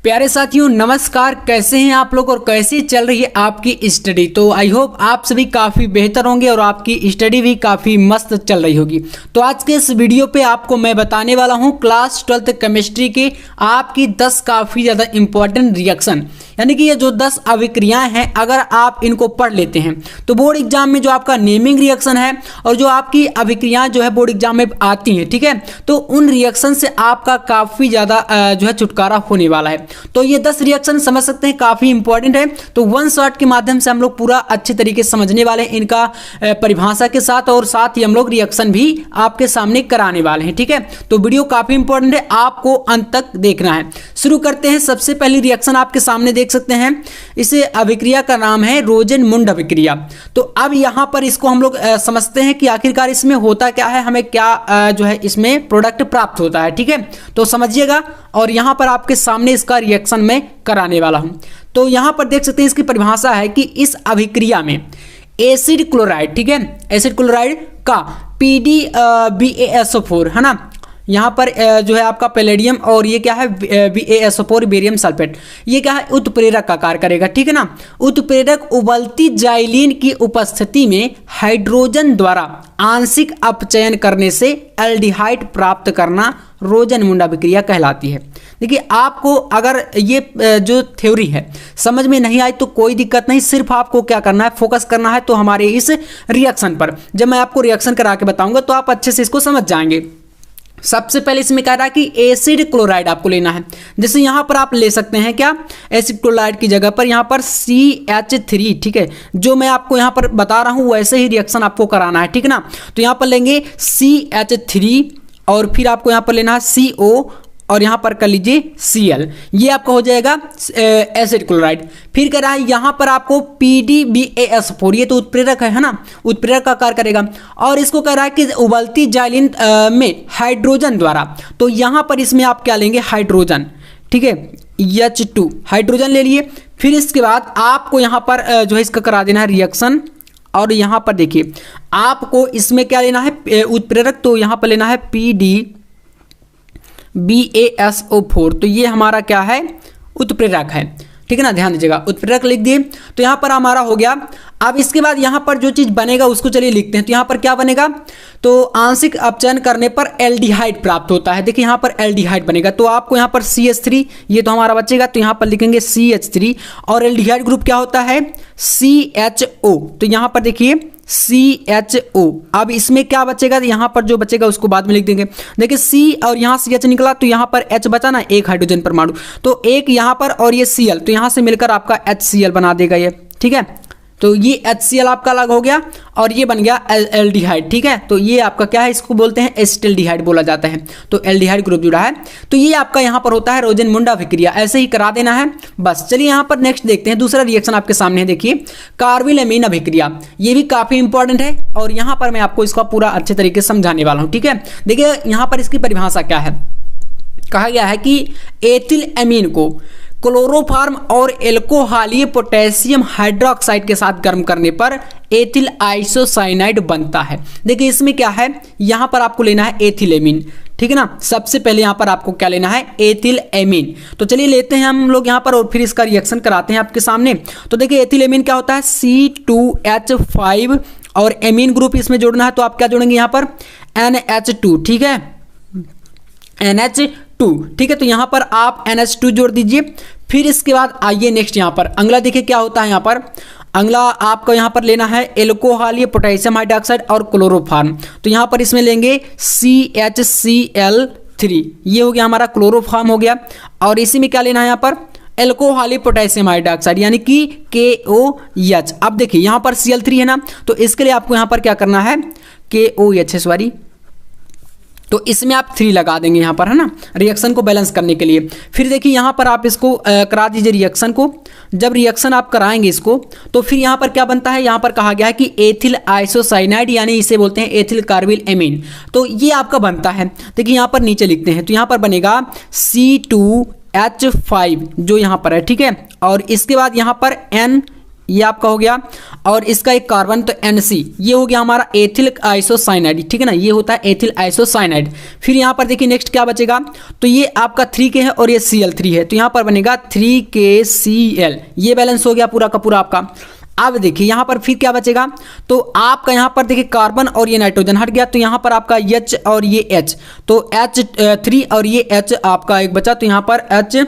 प्यारे साथियों नमस्कार। कैसे हैं आप लोग और कैसी चल रही है आपकी स्टडी। तो आई होप आप सभी काफ़ी बेहतर होंगे और आपकी स्टडी भी काफ़ी मस्त चल रही होगी। तो आज के इस वीडियो पे आपको मैं बताने वाला हूं क्लास 12th केमिस्ट्री के आपकी 10 काफ़ी ज़्यादा इंपॉर्टेंट रिएक्शन, यानी कि ये जो 10 अभिक्रियाएं हैं अगर आप इनको पढ़ लेते हैं तो बोर्ड एग्जाम में जो आपका नेमिंग रिएक्शन है और जो आपकी अभिक्रियाएं जो है बोर्ड एग्जाम में आती हैं, ठीक है, तो उन रिएक्शन से आपका काफ़ी ज़्यादा जो है छुटकारा होने वाला है। तो ये 10 रिएक्शन समझ सकते हैं, काफ़ी इंपॉर्टेंट है। तो वन शॉट के माध्यम से हम लोग पूरा अच्छे तरीके से समझने वाले हैं इनका परिभाषा के साथ, और साथ ही हम लोग रिएक्शन भी आपके सामने कराने वाले हैं, ठीक है। तो वीडियो काफ़ी इंपॉर्टेंट है, आपको अंत तक देखना है। शुरू करते हैं। सबसे पहली रिएक्शन आपके सामने देख सकते हैं, इस अभिक्रिया का नाम है रोजेनमुंड अभिक्रिया। तो अब यहाँ पर इसको हम लोग समझते हैं कि आखिरकार इसमें होता क्या है, हमें क्या जो है इसमें प्रोडक्ट प्राप्त होता है, ठीक है। तो समझिएगा, और यहाँ पर आपके सामने इसका रिएक्शन में कराने वाला हूँ। तो यहाँ पर देख सकते हैं इसकी परिभाषा है कि इस अभिक्रिया में एसिड क्लोराइड, ठीक है, एसिड क्लोराइड का PdBaSO4 है ना, यहाँ पर जो है आपका पैलेडियम और ये क्या है BaSO4 बेरियम सल्फेट, ये क्या है उत्प्रेरक का कार्य करेगा, ठीक है ना। उत्प्रेरक उबलती जाइलिन की उपस्थिति में हाइड्रोजन द्वारा आंशिक अपचयन करने से एल्डिहाइड प्राप्त करना रोजेनमुंड अभिक्रिया कहलाती है। देखिए, आपको अगर ये जो थ्योरी है समझ में नहीं आई तो कोई दिक्कत नहीं, सिर्फ आपको क्या करना है, फोकस करना है तो हमारे इस रिएक्शन पर। जब मैं आपको रिएक्शन करा के बताऊंगा तो आप अच्छे से इसको समझ जाएंगे। सबसे पहले इसमें कह रहा है कि एसिड क्लोराइड आपको लेना है। जैसे यहाँ पर आप ले सकते हैं क्या, एसिड क्लोराइड की जगह पर यहाँ पर CH3, ठीक है, जो मैं आपको यहाँ पर बता रहा हूँ वैसे ही रिएक्शन आपको कराना है, ठीक है ना। तो यहाँ पर लेंगे CH3 और फिर आपको यहाँ पर लेना है CO और यहाँ पर कर लीजिए Cl, ये आपका हो जाएगा एसिड क्लोराइड। फिर कह रहा है यहाँ पर आपको PdBaSO4, ये तो उत्प्रेरक है ना, उत्प्रेरक का कार्य करेगा। और इसको कह रहा है कि उबलती जाइलिन में हाइड्रोजन द्वारा, तो यहाँ पर इसमें आप क्या लेंगे, हाइड्रोजन, ठीक है, H2 हाइड्रोजन ले लिए। फिर इसके बाद आपको यहाँ पर जो है इसका करा देना है रिएक्शन, और यहाँ पर देखिए आपको इसमें क्या लेना है उत्प्रेरक, तो यहाँ पर लेना है PdBaSO4, तो ये हमारा क्या है उत्प्रेरक है, ठीक है ना, ध्यान दीजिएगा, उत्प्रेरक लिख दिए। तो यहाँ पर हमारा हो गया। अब इसके बाद यहाँ पर जो चीज़ बनेगा उसको चलिए लिखते हैं। तो यहाँ पर क्या बनेगा, तो आंशिक अपचयन करने पर एल्डिहाइड प्राप्त होता है। देखिए यहाँ पर एल्डिहाइड बनेगा, तो आपको यहाँ पर CH3 ये तो हमारा बचेगा, तो यहाँ पर लिखेंगे CH3 और एल्डिहाइड ग्रुप क्या होता है CHO, तो यहाँ पर देखिए CHO। अब इसमें क्या बचेगा, यहाँ पर जो बचेगा उसको बाद में लिख देंगे। देखिए C और यहाँ CH निकला तो यहाँ पर H बचा ना, एक हाइड्रोजन परमाणु, तो एक यहाँ पर और ये Cl, तो यहाँ से मिलकर आपका HCl बना देगा ये, ठीक है। तो ये HCl आपका अलग हो गया और ये बन गया एल्डिहाइड, ठीक है। तो ये आपका क्या है, इसको बोलते हैं एसिटिल्डिहाइड बोला जाता है, तो एल्डिहाइड ग्रुप जुड़ा है। तो ये आपका यहाँ पर होता है रोजेनमुंड अभिक्रिया, ऐसे ही करा देना है बस। चलिए यहाँ पर नेक्स्ट देखते हैं, दूसरा रिएक्शन आपके सामने है, देखिए कार्बिलएमीन अभिक्रिया, ये भी काफी इंपॉर्टेंट है और यहाँ पर मैं आपको इसका पूरा अच्छे तरीके से समझाने वाला हूँ, ठीक है। देखिए यहाँ पर इसकी परिभाषा क्या है, कहा गया है कि एथिल एमीन को क्लोरोफॉर्म और एल्कोहलीय पोटेशियम हाइड्रोक्साइड के साथ गर्म करने पर एथिल आइसोसाइनाइड बनता है। देखिए इसमें क्या है, यहाँ पर आपको लेना है एथिल एमीन, ठीक है ना। सबसे पहले यहाँ पर आपको क्या लेना है, एथिल एमीन। तो चलिए लेते हैं हम लोग यहाँ पर और फिर इसका रिएक्शन कराते हैं आपके सामने। तो देखिए एथिल एमीन क्या होता है, C2H5 और एमीन ग्रुप इसमें जोड़ना है, तो आप क्या जोड़ेंगे यहाँ पर NH2, ठीक है, NH2, ठीक है। तो यहाँ पर आप NH2 जोड़ दीजिए। फिर इसके बाद आइए नेक्स्ट यहाँ पर अगला देखिए क्या होता है। यहाँ पर अगला आपको यहाँ पर लेना है एल्कोहलीय पोटेशियम हाइड्रोक्साइड और क्लोरोफॉर्म, तो यहाँ पर इसमें लेंगे CHCl3, ये हो गया हमारा क्लोरोफॉर्म हो गया। और इसी में क्या लेना है यहाँ पर एल्कोहलीय पोटेशियम हाइड्रोक्साइड यानी कि KOH। अब देखिए यहाँ पर Cl3 है ना, तो इसके लिए आपको यहाँ पर क्या करना है KOH है, सॉरी, तो इसमें आप 3 लगा देंगे यहाँ पर, है ना, रिएक्शन को बैलेंस करने के लिए। फिर देखिए यहाँ पर आप इसको करा दीजिए रिएक्शन को। जब रिएक्शन आप कराएंगे इसको तो फिर यहाँ पर क्या बनता है, यहाँ पर कहा गया है कि एथिल आइसोसाइनाइड यानी इसे बोलते हैं एथिल कार्बिल एमीन, तो ये आपका बनता है। देखिए यहाँ पर नीचे लिखते हैं, तो यहाँ पर बनेगा C2H5 जो यहाँ पर है, ठीक है, और इसके बाद यहाँ पर ये आपका हो गया, और इसका एक कार्बन तो NC, ये हो गया हमारा एथिल आइसोसाइनाइड, ठीक है ना, ये होता है एथिल आइसोसाइनाइड। फिर यहाँ पर देखिए नेक्स्ट क्या बचेगा, तो ये आपका 3K है और ये Cl3 है, तो यहाँ पर बनेगा 3KCl, ये बैलेंस हो गया पूरा का पूरा आपका। अब देखिए यहाँ पर फिर क्या बचेगा, तो आपका यहाँ पर देखिए कार्बन और ये नाइट्रोजन हट गया, तो यहाँ पर आपका H और ये H, तो H3 और ये H आपका एक बचा, तो यहाँ पर H4,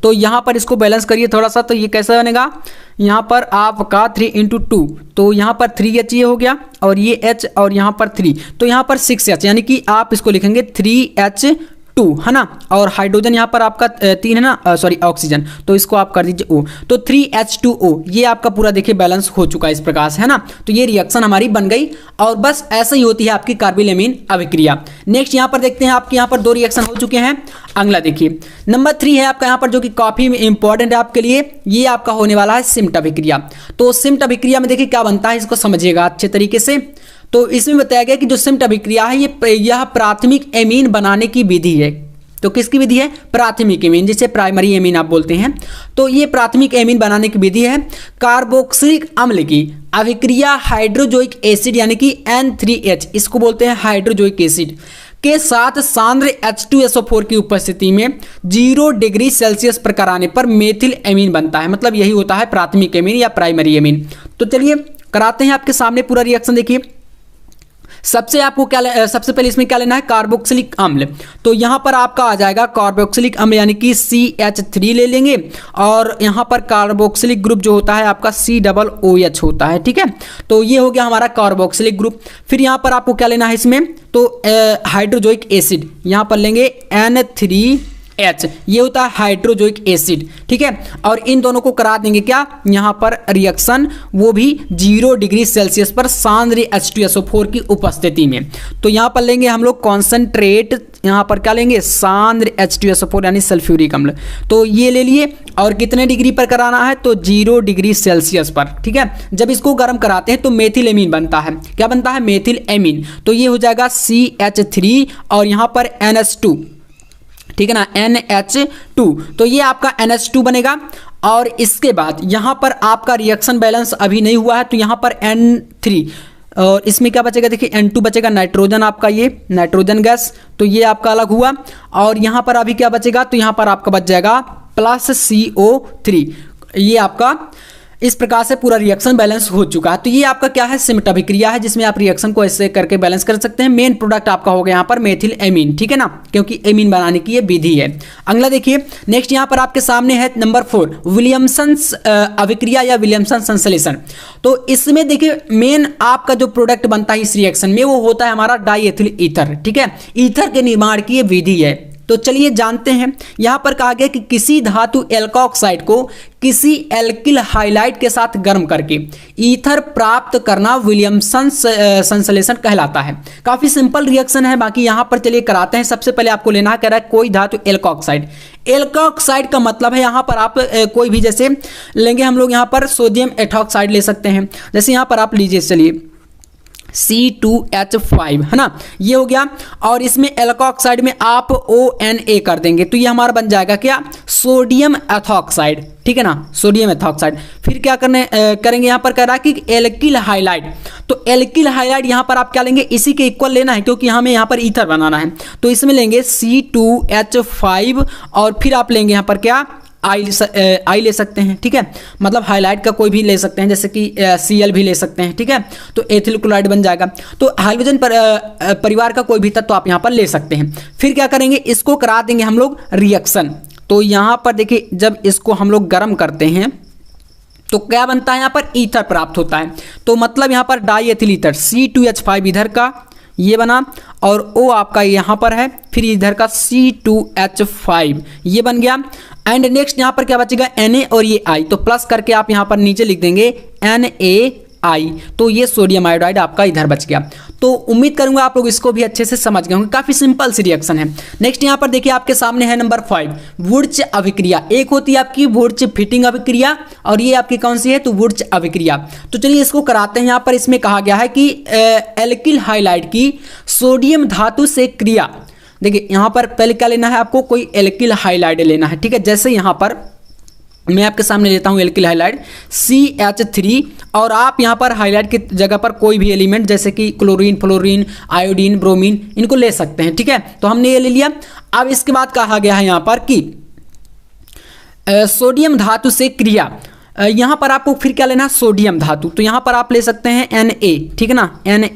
तो यहाँ पर इसको बैलेंस करिए थोड़ा सा, तो ये कैसा बनेगा, यहाँ पर आपका 3 × 2, तो यहाँ पर 3H ये हो गया, और ये H और यहाँ पर 3, तो यहाँ पर 6H, यानी कि आप इसको लिखेंगे 3H2, है ना, और हाइड्रोजन यहाँ पर आपका 3 है ना, सॉरी ऑक्सीजन, तो इसको आप कर दीजिए O, तो 3H2O, ये आपका पूरा देखिए बैलेंस हो चुका है इस प्रकार से, है ना। तो ये रिएक्शन हमारी बन गई, और बस ऐसे ही होती है आपकी कार्बाइल-एमीन अभिक्रिया। नेक्स्ट यहाँ पर देखते हैं, आपके यहाँ पर 2 रिएक्शन हो चुके हैं। अगला देखिए नंबर 3 है आपका यहाँ पर, जो कि काफी इंपॉर्टेंट है आपके लिए, ये आपका होने वाला है सिम्ट अभिक्रिया। तो सिम्ट अभिक्रिया में देखिए क्या बनता है, इसको समझिएगा अच्छे तरीके से। तो इसमें बताया गया कि जो सिम्ट अभिक्रिया है यह प्राथमिक एमीन बनाने की विधि है। तो किसकी विधि है, प्राथमिक एमीन, जिसे प्राइमरी एमीन आप बोलते हैं। तो ये प्राथमिक एमीन बनाने की विधि है कार्बोक्सिलिक अम्ल की अभिक्रिया हाइड्रोजोइक एसिड यानी कि N3H, इसको बोलते हैं हाइड्रोजोइक एसिड, के साथ सांद्र H2SO4 की उपस्थिति में 0 डिग्री सेल्सियस पर कराने पर मेथिल एमीन बनता है। मतलब यही होता है प्राथमिक एमीन या प्राइमरी एमीन। तो चलिए कराते हैं आपके सामने पूरा रिएक्शन। देखिए सबसे आपको क्या, सबसे पहले इसमें क्या लेना है, कार्बोक्सिलिक अम्ल। तो यहाँ पर आपका आ जाएगा कार्बोक्सिलिक अम्ल यानी कि CH3 ले लेंगे, और यहाँ पर कार्बोक्सिलिक ग्रुप जो होता है आपका COOH होता है, ठीक है। तो ये हो गया हमारा कार्बोक्सिलिक ग्रुप। फिर यहाँ पर आपको क्या लेना है इसमें, तो हाइड्रोजोइक एसिड यहाँ पर लेंगे N3H, ये होता है हाइड्रोजोइक एसिड, ठीक है। और इन दोनों को करा देंगे क्या, यहाँ पर रिएक्शन, वो भी 0 डिग्री सेल्सियस पर सांद्र H2SO4 की उपस्थिति में। तो यहाँ पर लेंगे हम लोग कॉन्सेंट्रेट, यहाँ पर क्या लेंगे, सांद्र H2SO4 यानी सल्फ्यूरिक अम्ल। तो ये ले लिए, और कितने डिग्री पर कराना है, तो 0 डिग्री सेल्सियस पर, ठीक है। जब इसको गर्म कराते हैं तो मेथिल एमीन बनता है। क्या बनता है, मेथिल एमीन। तो ये हो जाएगा CH3 और यहाँ पर NH2, ठीक है ना, NH2, तो ये आपका NH2 बनेगा। और इसके बाद यहाँ पर आपका रिएक्शन बैलेंस अभी नहीं हुआ है, तो यहाँ पर N3, और इसमें क्या बचेगा, देखिए N2 बचेगा, नाइट्रोजन आपका, ये नाइट्रोजन गैस, तो ये आपका अलग हुआ। और यहाँ पर अभी क्या बचेगा, तो यहाँ पर आपका बच जाएगा प्लस CO3, ये आपका इस प्रकार से पूरा रिएक्शन बैलेंस हो चुका है। तो ये आपका क्या है, सिम्ट अभिक्रिया है, जिसमें आप रिएक्शन को ऐसे करके बैलेंस कर सकते हैं। मेन प्रोडक्ट आपका हो गया यहाँ पर मेथिल एमीन, ठीक है ना, क्योंकि एमीन बनाने की ये विधि है। अगला देखिए नेक्स्ट यहाँ पर आपके सामने है नंबर 4, विलियमसन अभिक्रिया या विलियमसन संश्लेषण। तो इसमें देखिए मेन आपका जो प्रोडक्ट बनता है इस रिएक्शन में, वो होता है हमारा डाईएथिल ईथर, ठीक है। ईथर के निर्माण की ये विधि है। तो चलिए जानते हैं, यहाँ पर कहा गया कि किसी धातु एल्कोक्साइड को किसी एल्किल हाइलाइट के साथ गर्म करके ईथर प्राप्त करना विलियमसन संश्लेषण कहलाता है। काफी सिंपल रिएक्शन है, बाकी यहाँ पर चलिए कराते हैं। सबसे पहले आपको लेना है, कह रहा है कोई धातु एल्कोक्साइड। एल्कोक्साइड का मतलब है यहाँ पर आप कोई भी, जैसे लेंगे हम लोग यहाँ पर सोडियम एथॉक्साइड ले सकते हैं, जैसे यहाँ पर आप लीजिए, चलिए C2H5, है ना, ये हो गया। और इसमें एल्कोक्साइड में आप ONA कर देंगे, तो ये हमारा बन जाएगा क्या, सोडियम एथॉक्साइड, ठीक है ना, सोडियम एथॉक्साइड। फिर क्या करेंगे, यहाँ पर कह रहा है कि एल्किल हाइलाइड। तो एल्किल हाइलाइड यहाँ पर आप क्या लेंगे, इसी के इक्वल लेना है, क्योंकि हमें यहाँ पर ईथर बनाना है। तो इसमें लेंगे C2H5, और फिर आप लेंगे यहाँ पर क्या, आई ले सकते हैं, ठीक है, मतलब हाइलाइट का कोई भी ले सकते हैं, जैसे कि Cl भी ले सकते हैं, ठीक है। तो एथिल क्लोराइड बन जाएगा। तो हाइड्रोजन परिवार का कोई भी तत्व आप यहाँ पर ले सकते हैं। फिर क्या करेंगे, इसको करा देंगे हम लोग रिएक्शन। तो यहाँ पर देखिए जब इसको हम लोग गर्म करते हैं तो क्या बनता है, यहाँ पर ईथर प्राप्त होता है। तो मतलब यहाँ पर डाईएथिल ईथर, C2H5 इधर का ये बना, और O आपका यहाँ पर है, फिर इधर का C2H5 ये बन गया। एंड नेक्स्ट यहाँ पर क्या बचेगा, Na और ये I, तो प्लस करके आप यहाँ पर नीचे लिख देंगे NaI, तो ये सोडियम आयोडाइड आपका इधर बच गया। तो उम्मीद करूंगा आप लोग इसको भी अच्छे से समझ गए होंगे, काफी सिंपल सी रिएक्शन है। नेक्स्ट यहाँ पर देखिए आपके सामने है नंबर 5, वुर्च अभिक्रिया। एक होती है आपकी वुर्च फिटिंग अभिक्रिया, और ये आपकी कौन सी है, तो वुर्च अभिक्रिया। तो चलिए इसको कराते हैं। यहाँ पर इसमें कहा गया है कि एल्किल हाइलाइड की सोडियम धातु से क्रिया। देखिए यहाँ पर पहले क्या लेना है आपको, कोई एल्किल हाइलाइड लेना है, ठीक है। जैसे यहाँ पर मैं आपके सामने लेता हूँ एल्किल हाइलाइड CH3 और आप यहाँ पर हाइलाइट की जगह पर कोई भी एलिमेंट जैसे कि क्लोरीन, फ्लोरीन, आयोडीन, ब्रोमीन इनको ले सकते हैं। ठीक है, तो हमने ये ले लिया। अब इसके बाद कहा गया है यहाँ पर कि सोडियम धातु से क्रिया, यहाँ पर आपको फिर क्या लेना, सोडियम धातु, तो यहाँ पर आप ले सकते हैं Na, ठीक है ना, Na,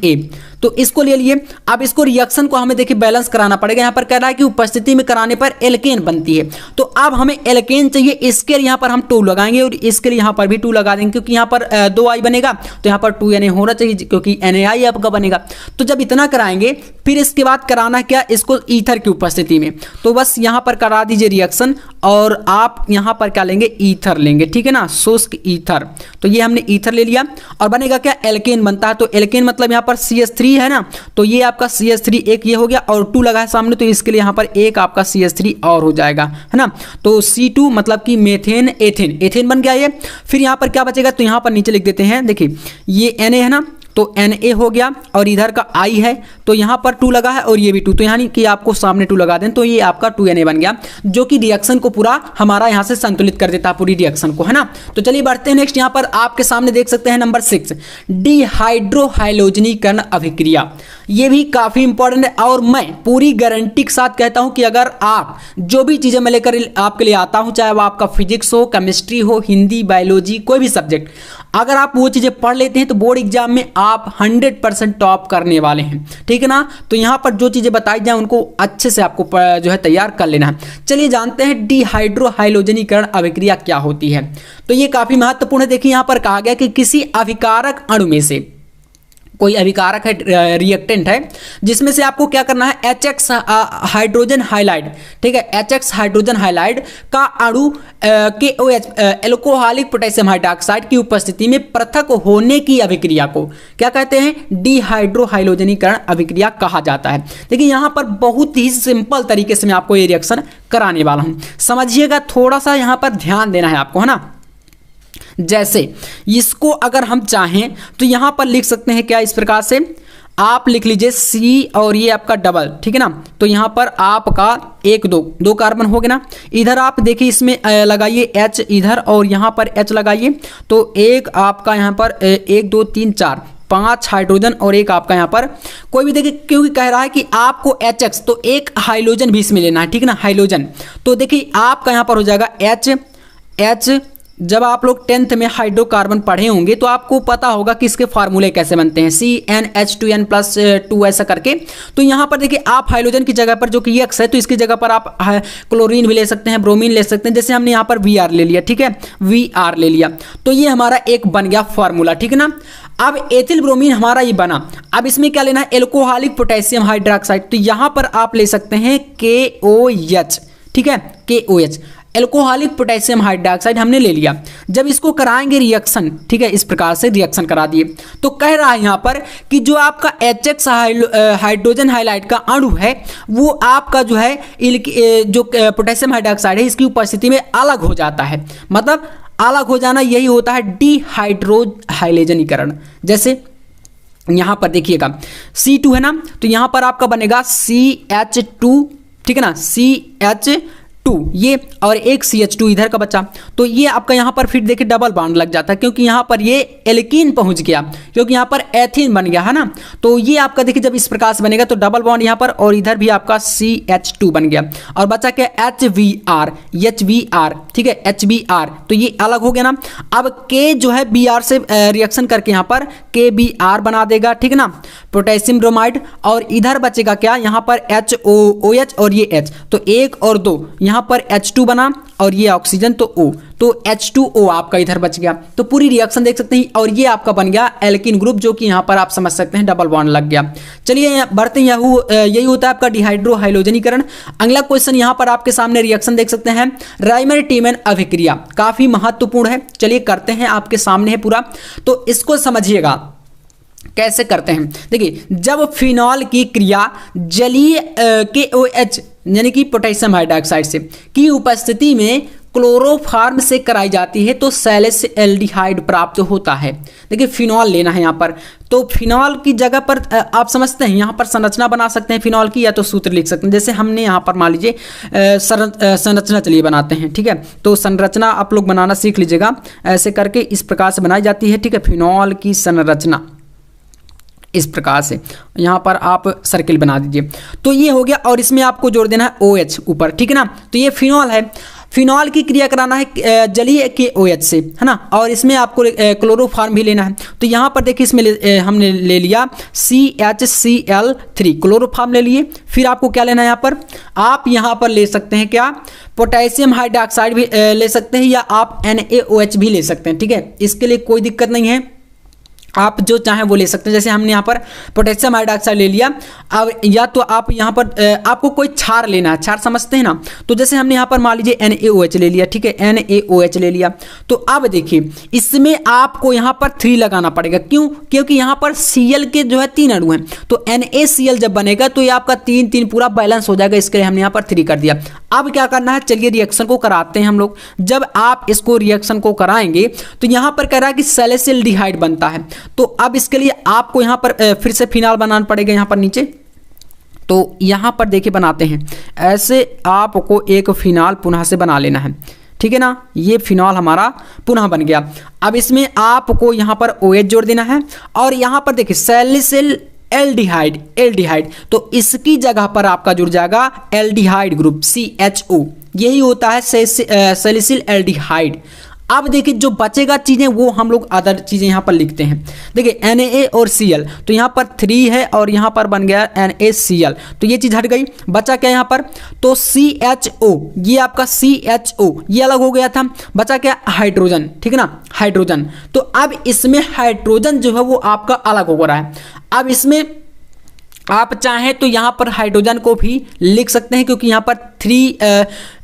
तो इसको ले लिए। अब इसको रिएक्शन को हमें देखिए बैलेंस कराना पड़ेगा। यहाँ पर कह रहा है कि उपस्थिति में कराने पर एल्केन बनती है, तो अब हमें एल्केन चाहिए, इसके लिए यहाँ पर हम 2 लगाएंगे और इसके लिए यहाँ पर भी 2 लगा देंगे, क्योंकि यहाँ पर 2I बनेगा तो यहाँ पर 2Na होना चाहिए, क्योंकि NaI आपका बनेगा। तो जब इतना कराएंगे फिर इसके बाद कराना क्या, इसको ईथर की उपस्थिति में, तो बस यहाँ पर करा दीजिए रिएक्शन और आप यहाँ पर क्या लेंगे, ईथर लेंगे, ठीक है ना, शुष्क ईथर। तो ये हमने ईथर ले लिया और बनेगा क्या, एल्केन बनता है। तो एल्केन मतलब यहाँ पर CH3 है ना, तो ये आपका CH3 एक ये हो गया और 2 लगा है सामने, तो इसके लिए यहाँ पर एक आपका CH3 और हो जाएगा, है ना। तो C2 मतलब कि मेथेन, एथेन, एथेन बन गया ये। फिर यहाँ पर क्या बचेगा, तो यहाँ पर नीचे लिख देते हैं, देखिए ये Na है ना, तो Na हो गया और इधर का I है, तो यहाँ पर 2 लगा है और ये भी 2, तो यानी कि आपको सामने 2 लगा दें तो ये आपका 2Na बन गया, जो कि रिएक्शन को पूरा हमारा यहाँ से संतुलित कर देता है, पूरी रिएक्शन को, है ना। तो चलिए बढ़ते हैं नेक्स्ट। यहाँ पर आपके सामने देख सकते हैं नंबर 6, डिहाइड्रोहाइलोजनीकरण अभिक्रिया। ये भी काफ़ी इंपॉर्टेंट है और मैं पूरी गारंटी के साथ कहता हूँ कि अगर आप जो भी चीज़ें मैं लेकर आपके लिए आता हूँ, चाहे वो आपका फिजिक्स हो, केमिस्ट्री हो, हिंदी, बायोलॉजी, कोई भी सब्जेक्ट, अगर आप वो चीज़ें पढ़ लेते हैं तो बोर्ड एग्जाम में आप 100% टॉप करने वाले हैं, ठीक है ना। तो यहाँ पर जो चीज़ें बताई जाए उनको अच्छे से आपको जो है तैयार कर लेना है। चलिए जानते हैं डिहाइड्रोहाइलोजनीकरण अभिक्रिया क्या होती है। तो ये काफ़ी महत्वपूर्ण है। देखिए यहाँ पर कहा गया कि किसी अभिकारक अणु में से कोई अभिकारक है, रिएक्टेंट है, जिसमें से आपको क्या करना है, HX हाइड्रोजन हाइलाइड, ठीक है, HX हाइड्रोजन हाइलाइड का अणु KOH एल्कोहलिक पोटेशियम हाइड्रोक्साइड की उपस्थिति में पृथक होने की अभिक्रिया को क्या कहते हैं, डिहाइड्रोहाइलोजनीकरण अभिक्रिया कहा जाता है। देखिए यहाँ पर बहुत ही सिंपल तरीके से मैं आपको ये रिएक्शन कराने वाला हूँ, समझिएगा, थोड़ा सा यहाँ पर ध्यान देना है आपको, है ना। जैसे इसको अगर हम चाहें तो यहां पर लिख सकते हैं क्या, इस प्रकार से आप लिख लीजिए C और ये आपका डबल, ठीक है ना। तो यहां पर आपका 1 2 कार्बन हो गया ना। इधर आप देखिए इसमें लगाइए H इधर और यहां पर H लगाइए, तो एक आपका यहां पर 1 2 3 4 5 हाइड्रोजन और एक आपका यहाँ पर कोई भी, देखिए क्योंकि कह रहा है कि आपको HX, तो एक हाइड्रोजन भी इसमें लेना है, ठीक है ना, हाइड्रोजन। तो देखिए आपका यहाँ पर हो जाएगा H। जब आप लोग 10th में हाइड्रोकार्बन पढ़े होंगे तो आपको पता होगा कि इसके फार्मूले कैसे बनते हैं, CnH2n+2 ऐसा करके। तो यहाँ पर देखिए आप हाइड्रोजन की जगह पर जो कि X है, तो इसकी जगह पर आप क्लोरीन भी ले सकते हैं, ब्रोमीन ले सकते हैं, जैसे हमने यहाँ पर Vr ले लिया, ठीक है, Vr ले लिया, तो ये हमारा एक बन गया फार्मूला, ठीक है ना। अब एथिल ब्रोमीन हमारा ये बना। अब इसमें क्या लेना है, एल्कोहलिक पोटेशियम हाइड्रोक्साइड, तो यहाँ पर आप ले सकते हैं KOH, ठीक है, KOH एल्कोहलिक पोटेशियम हाइड्रोक्साइड हमने ले लिया। जब इसको कराएंगे रिएक्शन, ठीक है, इस प्रकार से रिएक्शन करा दिए, तो कह रहा है यहाँ पर कि जो आपका HX हाइड्रोजन हाइलाइड का अणु है वो आपका जो है जो पोटेशियम हाइड्रोक्साइड है इसकी उपस्थिति में अलग हो जाता है। मतलब अलग हो जाना यही होता है डिहाइड्रोहाइलोजनीकरण। जैसे यहाँ पर देखिएगा C2 है ना, तो यहाँ पर आपका बनेगा CH2, ठीक है ना, CH2 ये और एक CH2 इधर का बचा, तो ये आपका यहाँ पर फिर देखिए डबल बॉन्ड लग जाता है, क्योंकि यहाँ पर ये एल्कीन पहुँच गया, क्योंकि यहाँ पर एथीन बन गया, है ना। तो ये आपका देखिए जब इस प्रकार से बनेगा तो डबल बॉन्ड यहाँ पर और इधर भी आपका CH2 बन गया और बचा क्या HBr, ठीक है, HBr, तो ये अलग हो गया ना। अब K जो है Br से रिएक्शन करके यहाँ पर KBr बना देगा, ठीक है ना, पोटेशियम ब्रोमाइड, और इधर बचेगा क्या, यहाँ पर HOOH और ये H, तो 1 और 2 यहाँ पर H2 बना और ये ऑक्सीजन, तो O, तो H2O आपका इधर बच गया। तो पूरी रिएक्शन देख सकते हैं और ये आपका बन गया एल्कीन ग्रुप, जो कि यहाँ पर आप समझ सकते हैं डबल बॉन्ड लग गया। चलिए बढ़ते हैं, यही होता है आपका डिहाइड्रोहाइलोजनीकरण। अगला क्वेश्चन यहाँ पर आपके सामने रिएक्शन देख सकते हैं, राइमर टीमैन अभिक्रिया, काफी महत्वपूर्ण है। चलिए करते हैं, आपके सामने है पूरा, तो इसको समझिएगा कैसे करते हैं। देखिए जब फिनॉल की क्रिया जलीय KOH यानी कि पोटेशियम हाइड्रोक्साइड से की उपस्थिति में क्लोरोफॉर्म से कराई जाती है तो सैलिसिलएल्डिहाइड प्राप्त होता है। देखिए फिनॉल लेना है यहाँ पर, तो फिनॉल की जगह पर आप समझते हैं यहाँ पर संरचना बना सकते हैं फिनॉल की, या तो सूत्र लिख सकते हैं। जैसे हमने यहाँ पर मान लीजिए संरचना चलिए बनाते हैं, ठीक है। तो संरचना आप लोग बनाना सीख लीजिएगा, ऐसे करके इस प्रकार से बनाई जाती है, ठीक है। फिनॉल की संरचना इस प्रकार से यहाँ पर आप सर्किल बना दीजिए। तो ये हो गया, और इसमें आपको जोड़ देना है OH ऊपर, ठीक है ना। तो ये फिनॉल है, फिनॉल की क्रिया कराना है जलीय के OH से, है ना। और इसमें आपको क्लोरोफॉर्म भी लेना है। तो यहाँ पर देखिए इसमें हमने ले लिया CHCl3 क्लोरोफॉर्म ले लिए। फिर आपको क्या लेना है यहाँ पर, आप यहाँ पर ले सकते हैं क्या, पोटेशियम हाइड्रोक्साइड भी ले सकते हैं, या आप NaOH भी ले सकते हैं, ठीक है। इसके लिए कोई दिक्कत नहीं है, आप जो चाहें वो ले सकते हैं। जैसे हमने यहाँ पर पोटेशियम हाइड्रोक्साइड ले लिया, अब या तो आप यहाँ पर आपको कोई क्षार लेना है, क्षार समझते हैं ना। तो जैसे हमने यहाँ पर मान लीजिए NaOH ले लिया, ठीक है, NaOH ले लिया। तो अब देखिए इसमें आपको यहाँ पर 3 लगाना पड़ेगा, क्यों, क्योंकि यहाँ पर Cl के जो है 3 अणु हैं, तो NaCl जब बनेगा तो ये आपका 3 पूरा बैलेंस हो जाएगा, इसके लिए हमने यहाँ पर 3 कर दिया। अब क्या करना है, चलिए रिएक्शन को कराते हैं हम लोग। जब आप इसको रिएक्शन को कराएंगे तो यहाँ पर कह रहा है कि सैलिसिलडिहाइड बनता है। तो अब इसके लिए आपको यहाँ पर फिर से फिनॉल बनाना पड़ेगा यहाँ पर नीचे। तो यहाँ पर देखिए बनाते हैं, ऐसे आपको एक फिनॉल पुनः से बना लेना है, ठीक है ना। ये फिनॉल हमारा पुनः बन गया। अब इसमें आपको यहाँ पर OH जोड़ देना है, और यहाँ पर देखिए एल्डिहाइड, तो इसकी जगह पर आपका जुड़ जाएगा एल्डिहाइड ग्रुप CHO, यही होता है सैलिसिलएल्डिहाइड। अब देखिए जो बचेगा चीज़ें वो हम लोग अदर चीज़ें यहाँ पर लिखते हैं। देखिए Na और Cl, तो यहाँ पर 3 है और यहाँ पर बन गया NaCl, तो ये चीज़ हट गई। बचा क्या यहाँ पर, तो CHO, ये आपका CHO ये अलग हो गया था। बचा क्या, हाइड्रोजन, ठीक है ना, हाइड्रोजन। तो अब इसमें हाइड्रोजन जो है वो आपका अलग हो रहा है। अब इसमें आप चाहें तो यहाँ पर हाइड्रोजन को भी लिख सकते हैं, क्योंकि यहाँ पर 3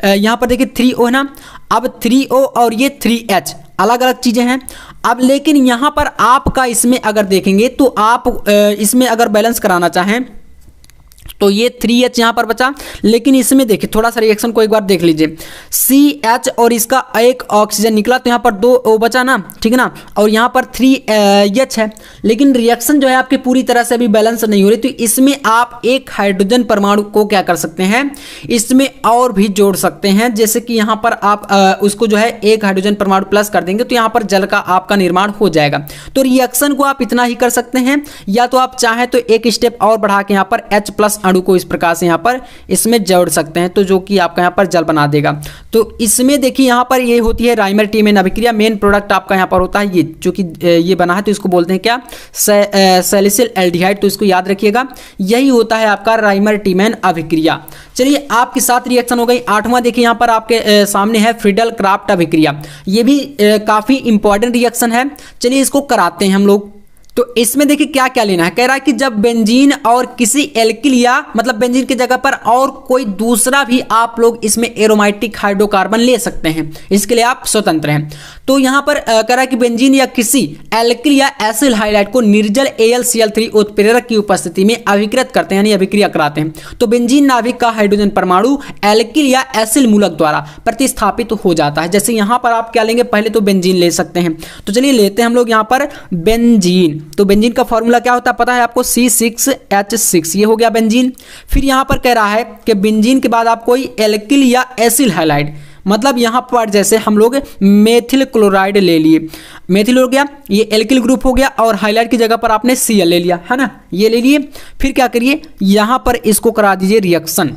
यहाँ पर देखिए 3O है ना। अब 3O और ये 3H अलग अलग चीज़ें हैं। अब लेकिन यहाँ पर आपका इसमें अगर देखेंगे तो आप इसमें अगर बैलेंस कराना चाहें तो ये 3H यहाँ पर बचा, लेकिन इसमें देखिए थोड़ा सा रिएक्शन को एक बार देख लीजिए। CH और इसका एक ऑक्सीजन निकला, तो यहाँ पर 2O बचा ना, ठीक है ना, और यहाँ पर 3H है। लेकिन रिएक्शन जो है आपकी पूरी तरह से अभी बैलेंस नहीं हो रही, तो इसमें आप एक हाइड्रोजन परमाणु को क्या कर सकते हैं, इसमें और भी जोड़ सकते हैं। जैसे कि यहाँ पर आप उसको जो है एक हाइड्रोजन परमाणु प्लस कर देंगे तो यहाँ पर जल का आपका निर्माण हो जाएगा। तो रिएक्शन को आप इतना ही कर सकते हैं, या तो आप चाहें तो एक स्टेप और बढ़ा के यहाँ पर H+ अणु को इस प्रकार से यहाँ पर इसमें जोड़ सकते हैं, तो जो कि आपका यहाँ पर जल बना देगा। तो इसमें देखिए यहाँ पर ये होती है राइमर-टीमेन अभिक्रिया। मेन प्रोडक्ट आपका यहाँ पर होता है ये, जो कि ये बना है तो इसको बोलते हैं क्या, सैलिसिलएल्डिहाइड। तो इसको याद रखिएगा, यही होता है आपका राइमर-टीमेन अभिक्रिया। चलिए आपकी 7 रिएक्शन हो गई। 8वां देखिए यहाँ पर आपके सामने है फ्रीडल-क्राफ्ट अभिक्रिया। ये भी काफी इंपॉर्टेंट रिएक्शन है। चलिए इसको कराते हैं हम लोग। तो इसमें देखिए क्या क्या लेना है, कह रहा है कि जब बेंजीन और किसी एल्किल या मतलब बेंजीन की जगह पर और कोई दूसरा भी आप लोग इसमें एरोमेटिक हाइड्रोकार्बन ले सकते हैं, इसके लिए आप स्वतंत्र हैं। तो यहाँ पर कह रहा है कि बेंजीन या किसी एल्किल या एसिल हाइड्राइड को निर्जल AlCl3 उत्प्रेरक की उपस्थिति में अभिकृत करते हैं, यानी अभिक्रिया कराते हैं। तो बेंजीन नाभिक का हाइड्रोजन परमाणु एल्किल या एसिल मूलक द्वारा प्रतिस्थापित हो जाता है। जैसे यहाँ पर आप क्या लेंगे, पहले तो बेंजीन ले सकते हैं। तो चलिए लेते हैं हम लोग यहाँ पर बेंजीन। तो बेंजीन का फॉर्मूला क्या होता है पता है आपको, C6H6, ये हो गया बेंजीन। फिर यहाँ पर कह रहा है कि बेंजीन के बाद आप कोई एल्किल या एसिल हाइलाइड, मतलब यहाँ पर जैसे हम लोग मेथिल क्लोराइड ले लिए, मेथिल हो गया, ये एल्किल ग्रुप हो गया, और हाइलाइड की जगह पर आपने Cl ले लिया, है ना, ये ले लिए। फिर क्या करिए, यहाँ पर इसको करा दीजिए रिएक्शन।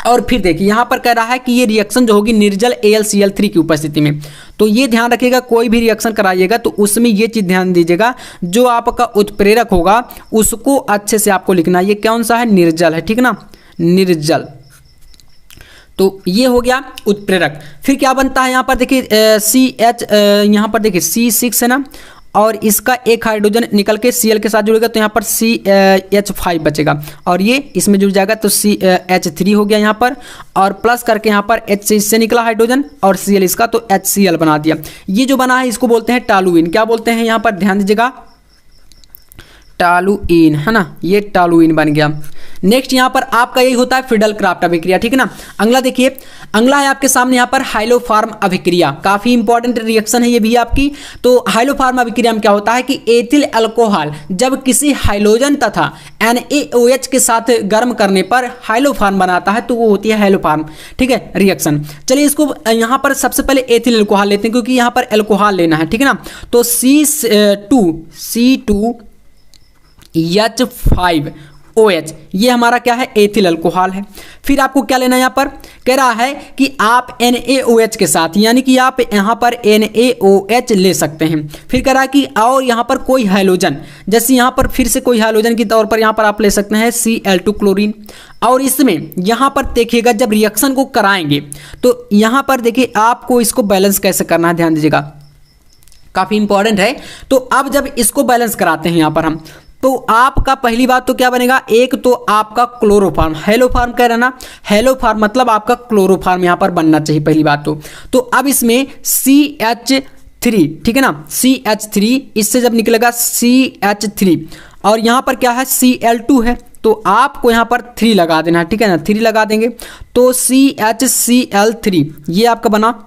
और फिर देखिए यहाँ पर कह रहा है कि ये रिएक्शन जो होगी निर्जल AlCl3 की उपस्थिति में। तो ये ध्यान रखिएगा, कोई भी रिएक्शन कराइएगा तो उसमें ये चीज़ ध्यान दीजिएगा, जो आपका उत्प्रेरक होगा उसको अच्छे से आपको लिखना है। ये कौन सा है, निर्जल है, ठीक ना, निर्जल। तो ये हो गया उत्प्रेरक। फिर क्या बनता है यहाँ पर देखिए CH, यहाँ पर देखिए C6 है ना, और इसका एक हाइड्रोजन निकल के Cl के साथ जुड़ेगा, तो यहाँ पर CH5 बचेगा, और ये इसमें जुड़ जाएगा तो CH3 हो गया यहाँ पर, और प्लस करके यहाँ पर H से इससे निकला हाइड्रोजन और Cl इसका, तो HCl बना दिया। ये जो बना है इसको बोलते हैं टॉलुइन। क्या बोलते हैं यहाँ पर ध्यान दीजिएगा, टॉलुइन, है ना, ये टॉलुइन बन गया। नेक्स्ट यहाँ पर आपका यही होता है फिडल क्राफ्ट अभिक्रिया, ठीक है ना। अगला देखिए, अगला है आपके सामने यहाँ पर हाइलोफार्म अभिक्रिया, काफी इंपॉर्टेंट रिएक्शन है ये भी आपकी। तो हाइलोफार्म अभिक्रिया में क्या होता है कि एथिल अल्कोहल जब किसी हाइड्रोजन तथा NaOH के साथ गर्म करने पर हाइलोफार्म बनाता है तो वो होती है हाइलोफार्म, ठीक है, रिएक्शन। चलिए इसको यहाँ पर सबसे पहले एथिल अल्कोहल लेते हैं क्योंकि यहाँ पर अल्कोहल लेना है, ठीक है ना। तो C2H5OH ये हमारा क्या है, एथिल अल्कोहल है। फिर आपको क्या लेना है, यहाँ पर कह रहा है कि आप NaOH के साथ, यानी कि आप यहाँ पर NaOH ले सकते हैं। फिर कह रहा है कि और यहाँ पर कोई हाइड्रोजन, जैसे यहाँ पर फिर से कोई हाइड्रोजन के तौर पर यहाँ पर आप ले सकते हैं Cl2 क्लोरीन। और इसमें यहाँ पर देखिएगा जब रिएक्शन को कराएंगे तो यहाँ पर देखिए आपको इसको बैलेंस कैसे करना है, ध्यान दीजिएगा, काफ़ी इंपॉर्टेंट है। तो अब जब इसको बैलेंस कराते हैं यहाँ पर हम, तो आपका पहली बात तो क्या बनेगा, एक तो आपका क्लोरोफार्म, हेलोफार्म कह रहा ना, हेलोफार्म मतलब आपका क्लोरोफार्म यहाँ पर बनना चाहिए पहली बात तो अब इसमें CH3, ठीक है ना, CH3, इससे जब निकलेगा CH3 और यहाँ पर क्या है Cl2 है, तो आपको यहाँ पर 3 लगा देना है, ठीक है ना, 3 लगा देंगे तो CHCl3 ये आपका बना,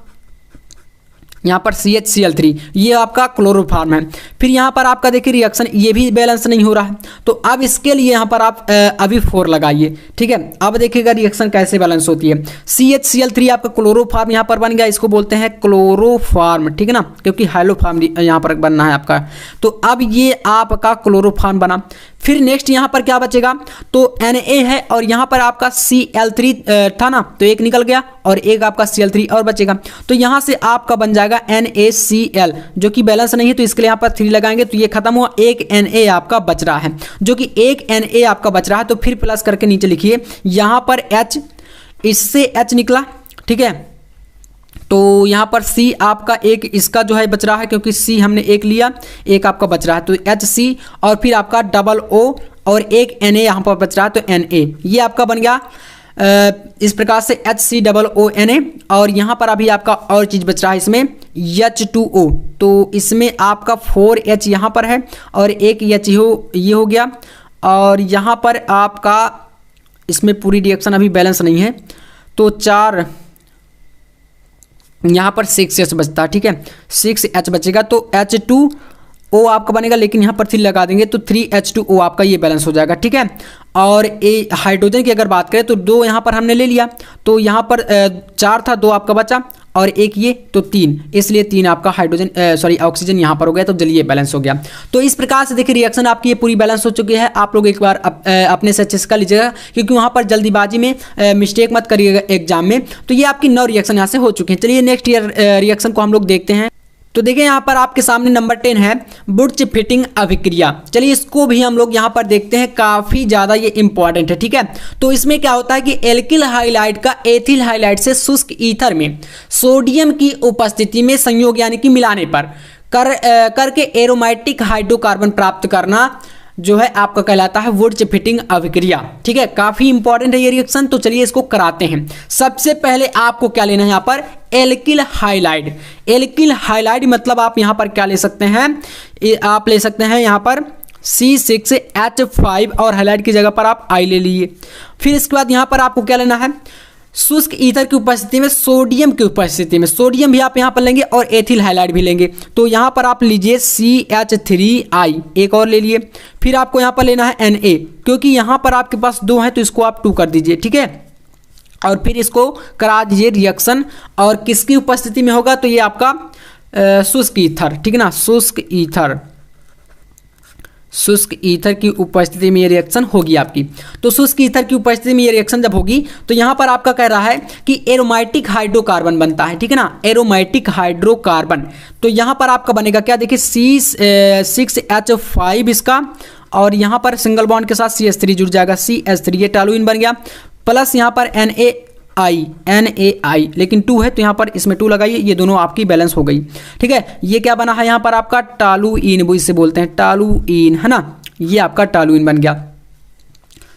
यहाँ पर CHCl3 ये आपका क्लोरोफार्म है। फिर यहाँ पर आपका देखिए रिएक्शन ये भी बैलेंस नहीं हो रहा है, तो अब इसके लिए यहाँ पर आप अभी 4 लगाइए, ठीक है। अब देखिएगा रिएक्शन कैसे बैलेंस होती है। CHCl3 आपका क्लोरोफार्म यहाँ पर बन गया, इसको बोलते हैं क्लोरोफार्म, ठीक है ना, क्योंकि हाइलोफार्म यहाँ पर बनना है आपका। तो अब ये आपका क्लोरोफार्म बना। फिर नेक्स्ट यहाँ पर क्या बचेगा, तो Na है और यहाँ पर आपका Cl3 था ना, तो एक निकल गया और एक आपका Cl3 और बचेगा, तो यहाँ से आपका बन जाएगा NaCl, जो कि बैलेंस नहीं है तो इसके लिए यहाँ पर 3 लगाएंगे तो ये खत्म हुआ, एक Na आपका बच रहा है, जो कि एक Na आपका बच रहा है। तो फिर प्लस करके नीचे लिखिए, यहाँ पर H, इससे H निकला, ठीक है, तो यहाँ पर C आपका एक इसका जो है बच रहा है क्योंकि C हमने एक लिया, एक आपका बच रहा है तो HC और फिर आपका डबल O और एक Na यहाँ पर बच रहा है तो Na, ये आपका बन गया इस प्रकार से HCOONA। और यहाँ पर अभी आपका और चीज़ बच रहा है इसमें H2O, तो इसमें आपका 4H यहाँ पर है और एक H ये हो गया। और यहाँ पर आपका इसमें पूरी रिएक्शन अभी बैलेंस नहीं है तो 4, यहाँ पर 6H बचता है, ठीक है, 6H बचेगा तो H2O आपका बनेगा, लेकिन यहाँ पर 3 लगा देंगे तो 3H2O आपका ये बैलेंस हो जाएगा, ठीक है। और ए हाइड्रोजन की अगर बात करें तो 2 यहाँ पर हमने ले लिया, तो यहाँ पर 4 था, 2 आपका बचा और एक ये तो 3, इसलिए 3 आपका हाइड्रोजन ऑक्सीजन यहाँ पर हो गया, तो जल्दी बैलेंस हो गया। तो इस प्रकार से देखिए रिएक्शन आपकी ये पूरी बैलेंस हो चुकी है। आप लोग एक बार अपने से अच्छे से कर लीजिएगा क्योंकि वहाँ पर जल्दीबाजी में मिस्टेक मत करिएगा एग्जाम में। तो ये आपकी 9 रिएक्शन यहाँ से हो चुकी हैं। चलिए नेक्स्ट रिएक्शन को हम लोग देखते हैं। तो देखिए यहाँ पर आपके सामने नंबर 10 है बुर्च फिटिंग अभिक्रिया। चलिए इसको भी हम लोग यहाँ पर देखते हैं, काफ़ी ज़्यादा ये इंपॉर्टेंट है, ठीक है। तो इसमें क्या होता है कि एल्किल हाइलाइड का एथिल हाइलाइड से शुष्क ईथर में सोडियम की उपस्थिति में संयोग यानी कि मिलाने पर करके एरोमेटिक हाइड्रोकार्बन प्राप्त करना जो है आपका कहलाता है वुर्च फिटिंग अभिक्रिया, ठीक है। काफ़ी इंपॉर्टेंट है ये रिएक्शन, तो चलिए इसको कराते हैं। सबसे पहले आपको क्या लेना है यहाँ पर, एल्किल हाइलाइड। एल्किल हाइलाइड मतलब आप यहाँ पर क्या ले सकते हैं, आप ले सकते हैं यहाँ पर C6H5 और हाइलाइड की जगह पर आप I ले लिए। फिर इसके बाद यहाँ पर आपको क्या लेना है, शुष्क ईथर की उपस्थिति में सोडियम की उपस्थिति में, सोडियम भी आप यहाँ पर लेंगे और एथिल हाइलाइड भी लेंगे, तो यहाँ पर आप लीजिए CH3I, एक और ले लिए। फिर आपको यहाँ पर लेना है Na, क्योंकि यहाँ पर आपके पास 2 हैं तो इसको आप 2 कर दीजिए, ठीक है। और फिर इसको करा दीजिए रिएक्शन, और किसकी उपस्थिति में होगा, तो ये आपका शुष्क ईथर, ठीक है ना, शुष्क ईथर की उपस्थिति में ये रिएक्शन होगी आपकी। तो शुष्क ईथर की उपस्थिति में ये रिएक्शन जब होगी तो यहाँ पर आपका कह रहा है कि एरोमेटिक हाइड्रोकार्बन बनता है, ठीक है ना, एरोमेटिक हाइड्रोकार्बन। तो यहाँ पर आपका बनेगा क्या, देखिए C6H5 इसका, और यहाँ पर सिंगल बॉन्ड के साथ CH3 जुड़ जाएगा, CH3 ये टॉलुइन बन गया, प्लस यहाँ पर NaI, लेकिन 2 है तो यहाँ पर इसमें 2 लगाइए, ये दोनों आपकी बैलेंस हो गई, ठीक है। ये क्या बना है यहाँ पर आपका टॉलुइन, वो इससे बोलते हैं टॉलुइन, है ना, ये आपका टॉलुइन बन गया।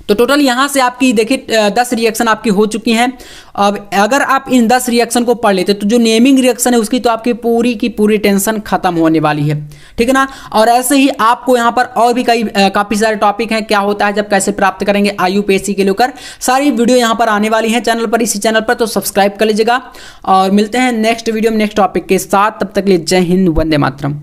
तो टोटल यहाँ से आपकी देखिए 10 रिएक्शन आपकी हो चुकी हैं। अब अगर आप इन 10 रिएक्शन को पढ़ लेते तो जो नेमिंग रिएक्शन है उसकी तो आपकी पूरी की पूरी टेंशन खत्म होने वाली है, ठीक है ना। और ऐसे ही आपको यहाँ पर और भी काफ़ी सारे टॉपिक हैं, क्या होता है जब कैसे प्राप्त करेंगे IUPAC के लेकर सारी वीडियो यहाँ पर आने वाली हैं चैनल पर, इसी चैनल पर, तो सब्सक्राइब कर लीजिएगा। और मिलते हैं नेक्स्ट वीडियो में नेक्स्ट टॉपिक के साथ, तब तक के लिए जय हिंद, वंदे मातरम।